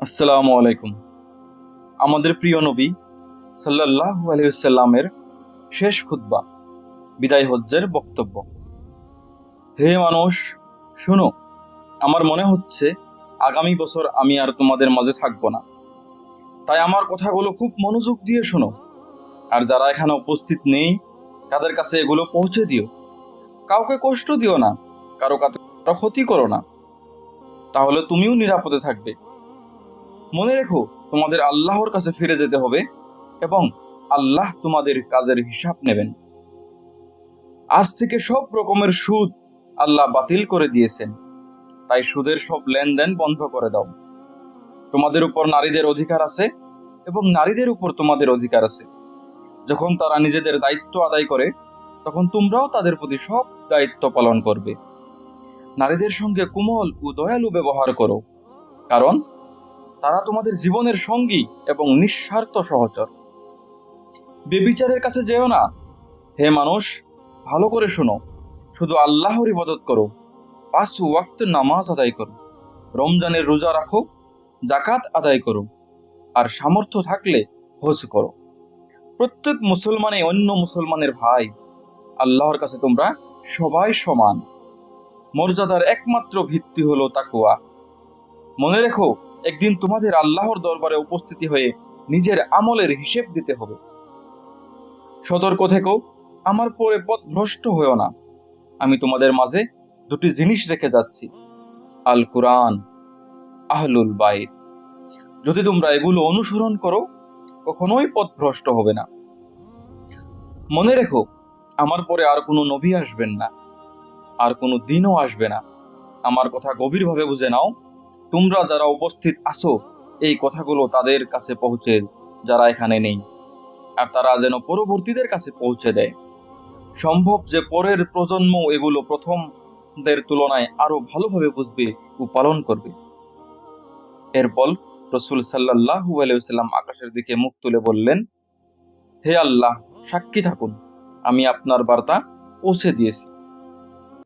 আসসালামু আলাইকুম। আমাদের প্রিয় নবী সাল্লাল্লাহু আলাইহি ওয়াসাল্লামের শেষ খুতবা, বিদায় হজ্জের বক্তব্য। হে মানুষ, শুনো, আমার মনে হচ্ছে আগামী বছর আমি আর তোমাদের মাঝে থাকবো না। তাই আমার কথাগুলো খুব মনোযোগ দিয়ে শোনো। আর যারা এখানে উপস্থিত নেই, তাদের কাছে এগুলো পৌঁছে দিও। কাউকে কষ্ট দিও না, কারো ক্ষতি করো না, তাহলে তুমিও নিরাপদে থাকবে। মনে রেখো, তোমাদের আল্লাহর কাছে ফিরে যেতে হবে এবং আল্লাহ তোমাদের কাজের হিসাব নেবেন। আজ থেকে সব রকমের সুদ আল্লাহ বাতিল করে দিয়েছেন, তাই সুদের সব লেনদেন বন্ধ করে দাও। তোমাদের উপর নারীদের অধিকার আছে এবং নারীদের উপর তোমাদের অধিকার আছে। যখন তারা নিজেদের দায়িত্ব আদায় করে, তখন তোমরাও তাদের প্রতি সব দায়িত্ব পালন করবে। নারীদের সঙ্গে কোমল ও দয়ালু ব্যবহার করো, কারণ তারা তোমাদের জীবনের সঙ্গী এবং নিঃস্বার্থ সহচর। বেবিচারের কাছে যেও না। হে মানুষ, ভালো করে শোনো, শুধু আল্লাহর ইবাদত করো, 5 ওয়াক্ত নামাজ আদায় করো, রমজানের রোজা রাখো, জাকাত আদায় করো, আর সামর্থ্য থাকলে হজ করো। প্রত্যেক মুসলমানই অন্য মুসলমানের ভাই। আল্লাহর কাছে তোমরা সবাই সমান। মর্যাদার একমাত্র ভিত্তি হলো তাকওয়া। মনে রেখো, একদিন তোমাদের আল্লাহর দরবারে উপস্থিতি হয়ে নিজের আমলের হিসেব দিতে হবে। সতর্ক থেকো, আমার পরে পথভ্রষ্ট হয়েও না। আমি তোমাদের মাঝে 2টি জিনিস রেখে যাচ্ছি, আল কুরআন, আহলুল বাইত। যদি তোমরা এগুলো অনুসরণ করো, কখনোই পথভ্রষ্ট হবে না। মনে রেখো, আমার পরে আর কোনো নবী আসবেন না, আর কোনো দিনও আসবে না। আমার কথা গভীরভাবে বুঝে নাও। তোমরা যারা উপস্থিত আছো, এই কথাগুলো তাদের কাছে পৌঁছে, যারা এখানে নেই, আর তারা যেন পরবর্তীদের কাছে পৌঁছে দেয়। সম্ভব যে পরের প্রজন্ম এগুলো প্রথমদের তুলনায় আরো ভালোভাবে বুঝবে ও পালন করবে। এরপর রাসূল সাল্লাল্লাহু আলাইহি ওয়াসাল্লাম আকাশের দিকে মুখ তুলে বললেন, হে আল্লাহ, সাক্ষী থাকুন, আমি আপনার বার্তা পৌঁছে দিয়েছি।